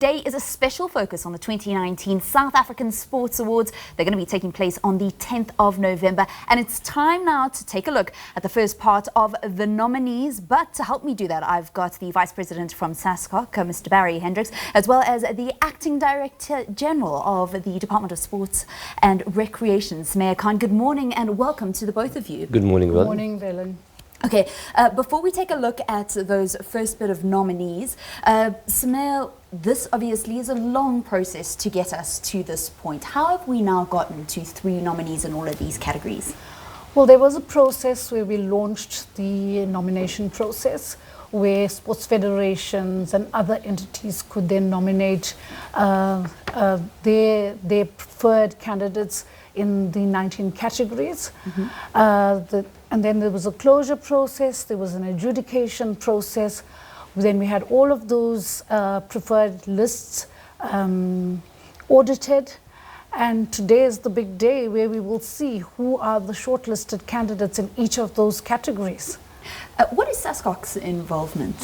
today is a special focus on the 2019 South African Sports Awards. They're going to be taking place on the 10th of November. And it's time now to take a look at the first part of the nominees. But to help me do that, I've got the Vice President from SASCOC, Mr. Barry Hendricks, as well as the Acting Director General of the Department of Sports and Recreation, Sumayya Khan. Good morning and welcome to the both of you. Good morning, Will. Good morning, Velen. Okay, before we take a look at those first bit of nominees, Sumayya, this obviously is a long process to get us to this point. How have we now gotten to 3 nominees in all of these categories? Well, there was a process where we launched the nomination process, where sports federations and other entities could then nominate their preferred candidates in the 19 categories. And then there was a closure process, there was an adjudication process. Then we had all of those preferred lists audited. And today is the big day where we will see who are the shortlisted candidates in each of those categories. What is SASCOC's involvement?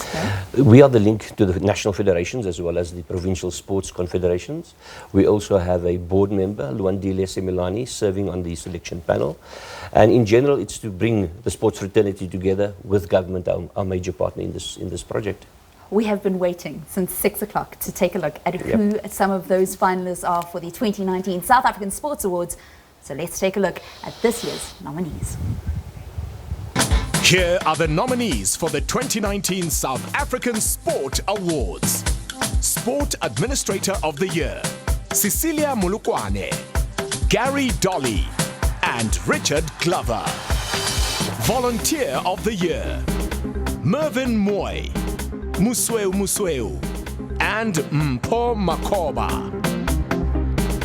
We are the link to the national federations as well as the provincial sports confederations. We also have a board member, Luandile Semilani, serving on the selection panel. And in general, it's to bring the sports fraternity together with government, our major partner in this project. We have been waiting since 6 o'clock to take a look at who some of those finalists are for the 2019 South African Sports Awards. So let's take a look at this year's nominees. Here are the nominees for the 2019 South African Sport Awards. Sport Administrator of the Year, CECILIA MOLOKWANE, Gary Dolley, and Richard Glover. Volunteer of the Year, Mervyn Moy, Musweu, and Mpho Makoba.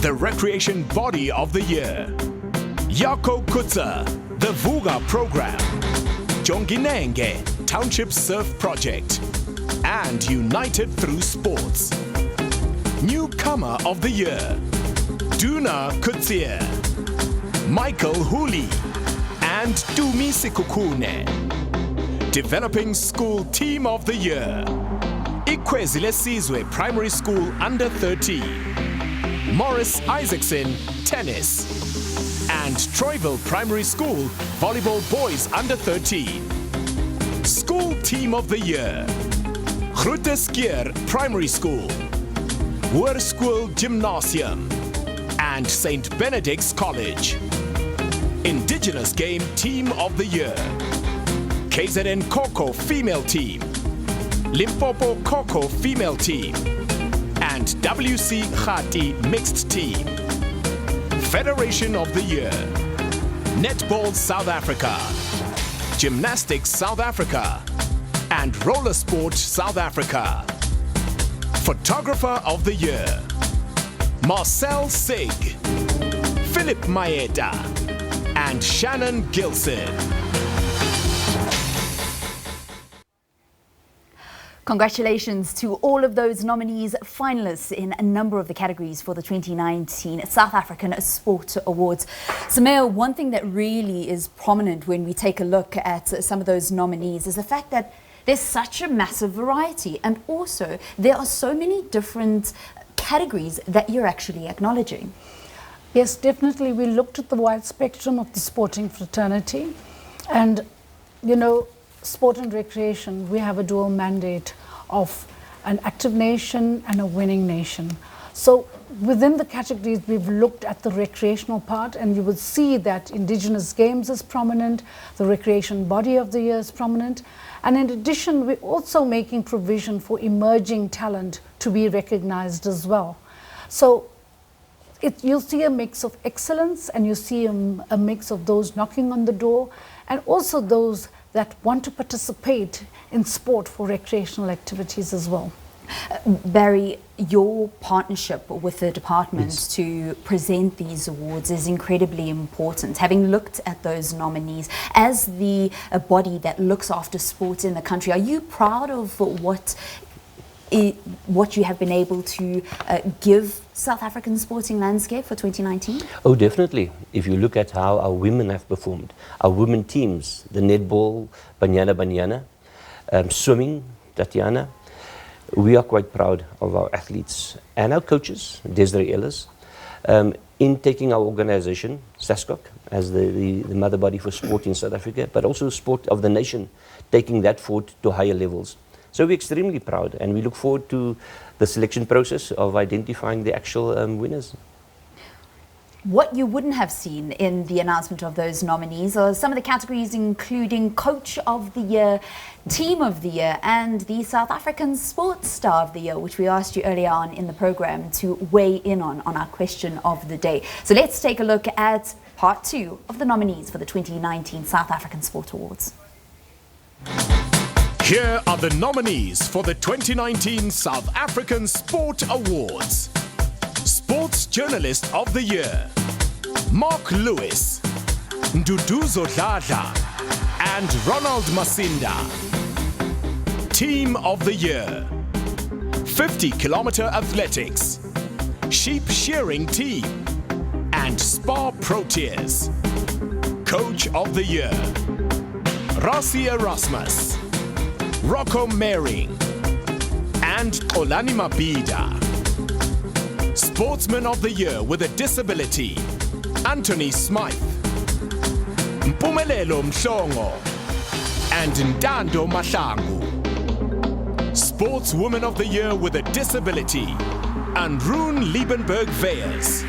The Recreation Body of the Year, COETZER, the VUKA Program, JONGINENGE-TOWNSHIP Surf Project, and United Through Sports. Newcomer of the Year, Duna Kutsier, Michael Hooley, and Dumi Sikukune. Developing School Team of the Year, Ikwezile Sizwe Primary School Under 13, Morris Isaacson, Tennis, and Troyville Primary School Volleyball Boys Under 13. School Team of the Year, Groeteskier Primary School, Hoërskool Gymnasium, and St. Benedict's College. Indigenous Game Team of the Year, KZN KHOKHO Female Team, LIMPOPO KHOKHO Female Team, and WC Khati Mixed Team. Federation of the Year, Netball South Africa, Gymnastics South Africa, and Roller Sport South Africa. Photographer of the Year, MARCEL SIGG, Philip MAETA, and Shannon Gilson. Congratulations to all of those nominees, finalists in a number of the categories for the 2019 South African Sport Awards. Sumayya, one thing that really is prominent when we take a look at some of those nominees is the fact that there's such a massive variety, and also there are so many different categories that you're actually acknowledging. Yes, definitely. We looked at the wide spectrum of the sporting fraternity, and you know, sport and recreation, we have a dual mandate of an active nation and a winning nation. So within the categories, we've looked at the recreational part, and you will see that Indigenous Games is prominent, the Recreation Body of the Year is prominent, and in addition, we're also making provision for emerging talent to be recognized as well. So you'll see a mix of excellence, and you see a mix of those knocking on the door, and also those that want to participate in sport for recreational activities as well. Barry, your partnership with the department to present these awards is incredibly important. Having looked at those nominees, as the body that looks after sports in the country, are you proud of what you have been able to give South African sporting landscape for 2019? Oh, definitely. If you look at how our women have performed, our women teams, the netball, Banyana, swimming, Tatiana, we are quite proud of our athletes and our coaches, Desiree Ellis, in taking our organization, SASCOC, as the mother body for sport in South Africa, but also sport of the nation, taking that forward to higher levels. So we're extremely proud, and we look forward to the selection process of identifying the actual winners. What you wouldn't have seen in the announcement of those nominees are some of the categories, including Coach of the Year, Team of the Year, and the South African Sports Star of the Year, which we asked you earlier on in the program to weigh in on our question of the day. So let's take a look at part 2 of the nominees for the 2019 South African Sport Awards. Here are the nominees for the 2019 South African Sport Awards. Sports Journalist of the Year, Mark Lewis, NDUDUZO DLADLA, and RONALD MASINDA. Team of the Year, 50-kilometer athletics, sheep shearing team, and Spa Proteas. Coach of the Year, Rassie Erasmus, ROCCO MEIRING, and XOLANI MABHIDA. Sportsman of the Year with a Disability, Anthony Smythe, Mpumelelo Mhlongo, and Ntando Mahlangu. Sportswoman of the Year with a Disability, Androon Liebenberg-Veyers,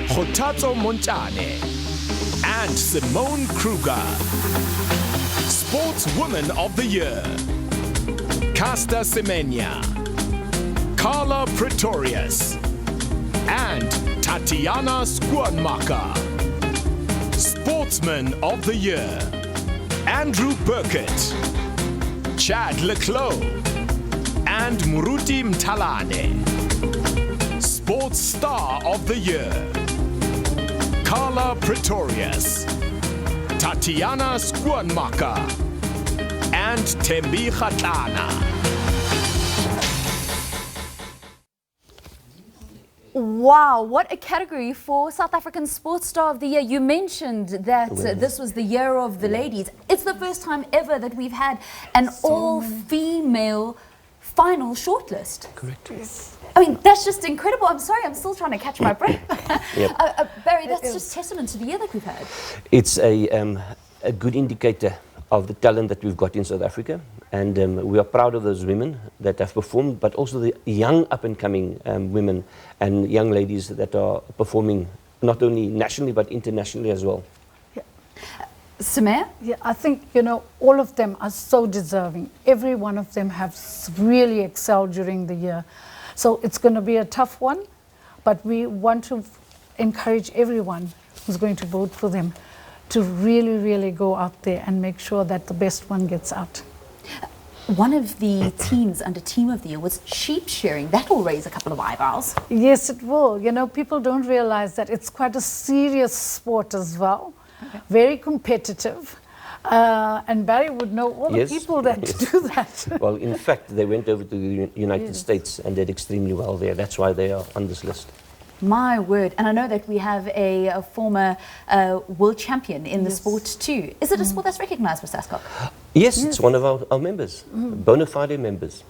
Kgothatso Montane, and Simone Kruger. Sportswoman of the Year, Caster Semenya, Carla Pretorius, and Tatiana Skwanmaka. Sportsman of the Year, Andrew Burkett, Chad Leclos, and Muruti Mtalane. Sports Star of the Year, Carla Pretorius, Tatiana Skwanmaka, and Tembi Kgatlana. Wow, what a category for South African Sports Star of the Year. You mentioned that this was the year of the ladies. It's the first time ever that we've had an all-female final shortlist. Correct. Yes. I mean, that's just incredible. I'm sorry, I'm still trying to catch my breath. Yep. Barry, that's just testament to the year that we've had. It's a good indicator of the talent that we've got in South Africa, and we are proud of those women that have performed, but also the young up-and-coming women and young ladies that are performing not only nationally but internationally as well. Yeah. Sumayya? Yeah, I think, you know, all of them are so deserving. Every one of them has really excelled during the year. So it's going to be a tough one, but we want to encourage everyone who's going to vote for them to really, really go out there and make sure that the best one gets out. One of the teams under Team of the Year was sheep shearing. That will raise a couple of eyebrows. Yes, it will. You know, people don't realize that it's quite a serious sport as well. Okay. Very competitive. And Barry would know all the people that do that. Well, in fact, they went over to the United States and did extremely well there. That's why they are on this list. My word. And I know that we have a former world champion in the sport too. Is it a sport that's recognized for SASCOC? Yes, it's one of our members, bona fide members.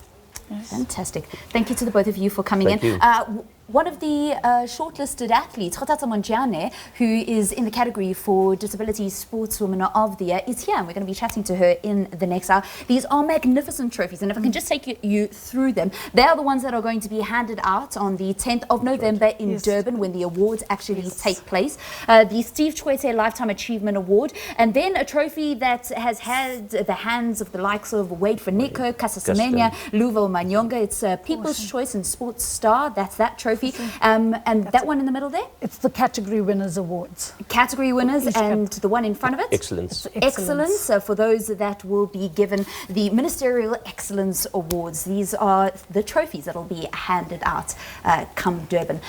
Yes. Fantastic. Thank you to the both of you for coming Thank in. you. One of the shortlisted athletes, Kgothatso Montane, who is in the category for Disability Sportswoman of the Year, is here, and we're going to be chatting to her in the next hour. These are magnificent trophies, and if I can just take you through them, they are the ones that are going to be handed out on the 10th of November in Durban, when the awards actually take place. The Steve Chwete Lifetime Achievement Award, and then a trophy that has had the hands of the likes of Wade Faniko, Caster Semenya, Luville Manyonga. It's People's Choice and Sports Star. That's that trophy. And that one in the middle there? It's the Category Winners Awards. Category Winners, and the one in front of it? Excellence. Excellence. So for those that will be given the Ministerial Excellence Awards, these are the trophies that will be handed out come Durban.